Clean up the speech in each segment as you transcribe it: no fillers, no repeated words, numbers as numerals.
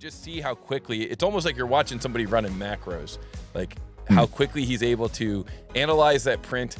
just see how quickly, it's almost like you're watching somebody running macros, like how quickly he's able to analyze that print,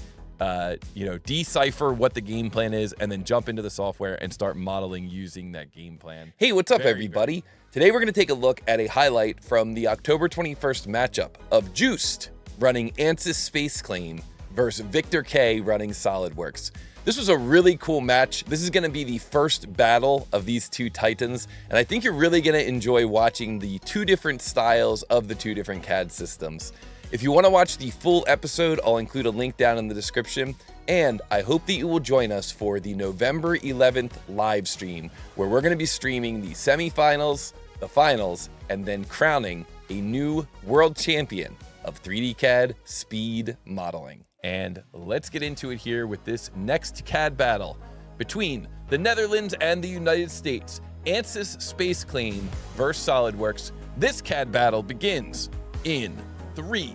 decipher what the game plan is, and then jump into the software and start modeling using that game plan. Hey, what's up, everybody? Today we're going to take a look at a highlight from the October 21st matchup of JOOST running Ansys Spaceclaim versus Victor K running SolidWorks. This was a really cool match. This is going to be the first battle of these two titans, and I think you're really going to enjoy watching the two different styles of the two different CAD systems. If you want to watch the full episode, I'll include a link down in the description, and I hope that you will join us for the November 11th live stream, where we're going to be streaming the semifinals, the finals, and then crowning a new world champion of 3D CAD speed modeling. And let's get into it here with this next CAD battle between the Netherlands and the United States. Ansys Spaceclaim versus SolidWorks. This CAD battle begins in 3,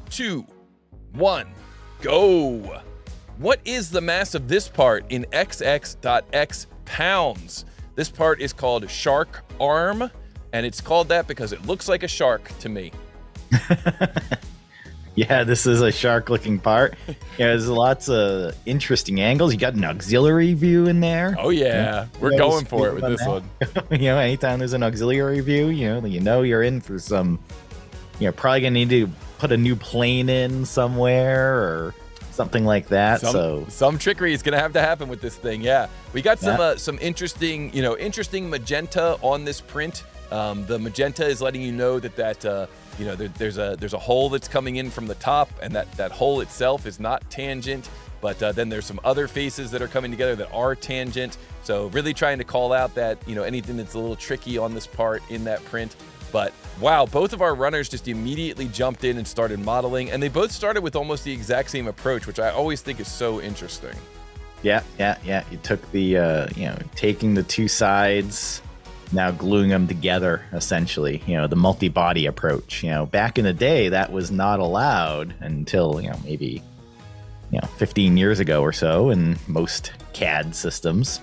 2, 1, go. What is the mass of this part in XX.X pounds? This part is called shark arm, and it's called that because it looks like a shark to me. Yeah, this is a shark-looking part. Yeah, there's lots of interesting angles. You got an auxiliary view in there. Oh yeah, we're going for it with this one. Anytime there's an auxiliary view, you're in for some. Probably gonna need to put a new plane in somewhere or something like that. Some trickery is gonna have to happen with this thing. Yeah, we got some interesting magenta on this print. The magenta is letting you know that there's a hole that's coming in from the top, and that hole itself is not tangent, but then there's some other faces that are coming together that are tangent. So really trying to call out that, anything that's a little tricky on this part in that print. But wow, both of our runners just immediately jumped in and started modeling, and they both started with almost the exact same approach, which I always think is so interesting. Yeah. You took the, taking the two sides, now gluing them together, essentially, the multi-body approach. Back in the day, that was not allowed until, maybe, 15 years ago or so in most CAD systems.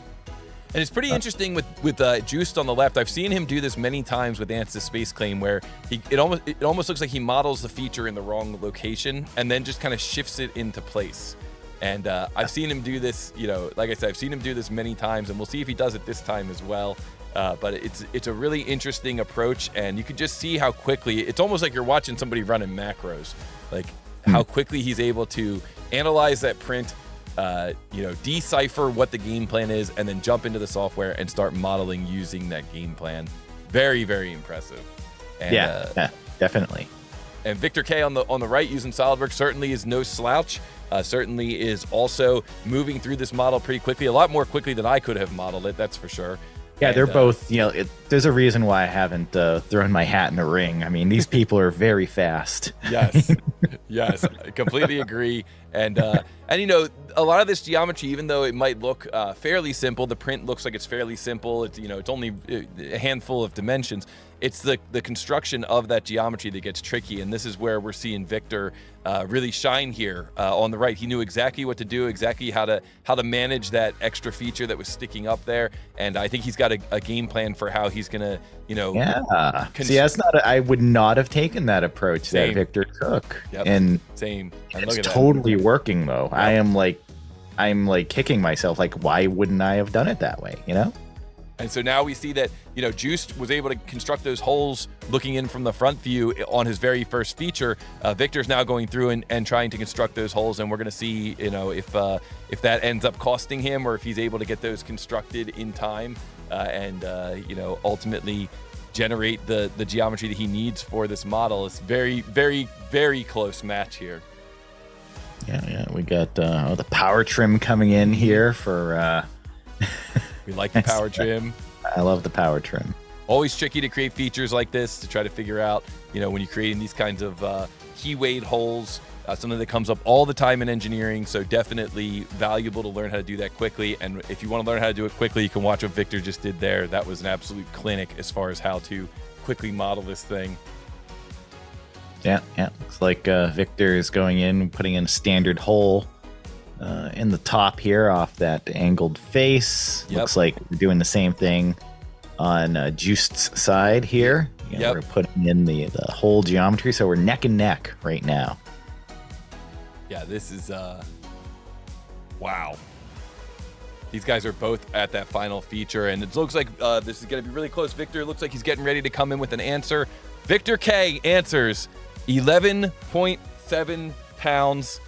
And it's pretty interesting with JOOST on the left. I've seen him do this many times with Ansys Spaceclaim, where it almost looks like he models the feature in the wrong location and then just kind of shifts it into place. And I've seen him do this, like I said, I've seen him do this many times, and we'll see if he does it this time as well. But it's a really interesting approach, and you can just see how quickly, it's almost like you're watching somebody running macros, like how quickly he's able to analyze that print, decipher what the game plan is, and then jump into the software and start modeling using that game plan. Very, very impressive. And, yeah, definitely. And Victor K on the right using SolidWorks certainly is no slouch. Certainly is also moving through this model pretty quickly, a lot more quickly than I could have modeled it, that's for sure. Yeah, they're both, there's a reason why I haven't thrown my hat in the ring. I mean, these people are very fast. Yes, I completely agree. And a lot of this geometry, even though it might look fairly simple, the print looks like it's fairly simple. It's, it's only a handful of dimensions. It's the construction of that geometry that gets tricky, and this is where we're seeing Victor really shine here on the right. He knew exactly what to do, exactly how to manage that extra feature that was sticking up there, and I think he's got a game plan for how he's gonna, See, that's not. I would not have taken that approach that Victor took, and same. And it's totally working though. Yep. I'm like kicking myself. Like, why wouldn't I have done it that way? And so now we see that, JOOST was able to construct those holes looking in from the front view on his very first feature. Victor's now going through and trying to construct those holes, and we're going to see, if that ends up costing him or if he's able to get those constructed in time and ultimately generate the geometry that he needs for this model. It's very, very, very close match here. Yeah, we got the power trim coming in here for... We like the power trim. I love the power trim. Always tricky to create features like this, to try to figure out, when you're creating these kinds of keywayed holes, something that comes up all the time in engineering. So definitely valuable to learn how to do that quickly. And if you want to learn how to do it quickly, you can watch what Victor just did there. That was an absolute clinic as far as how to quickly model this thing. Yeah. Looks like Victor is going in, putting in a standard hole in the top here off that angled face. Yep. Looks like we're doing the same thing on JOOST's side here. Yep. We're putting in the whole geometry, so we're neck and neck right now. Yeah, this is wow. These guys are both at that final feature, and it looks like this is going to be really close. Victor looks like he's getting ready to come in with an answer. Victor K answers 11.7 pounds,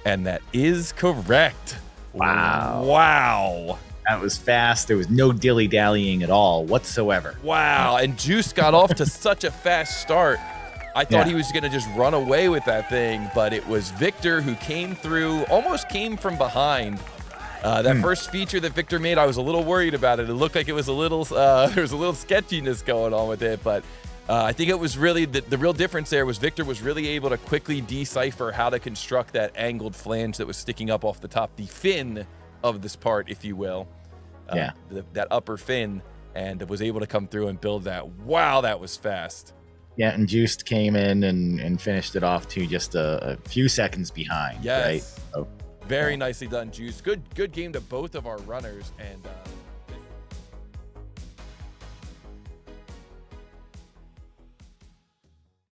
and that is correct. Wow. That was fast. There was no dilly-dallying at all whatsoever. Wow, and Juice got off to such a fast start. I thought he was going to just run away with that thing, but it was Victor who came through, almost came from behind. That first feature that Victor made, I was a little worried about it. It looked like it was a little, there was a little sketchiness going on with it, but I think it was really, the real difference there was Victor was really able to quickly decipher how to construct that angled flange that was sticking up off the top, the fin of this part, if you will. That upper fin, and was able to come through and build that. Wow, that was fast. Yeah, and Joost came in and finished it off to just a few seconds behind. Yes. Right? So, very nicely done, Juice. Good game to both of our runners, and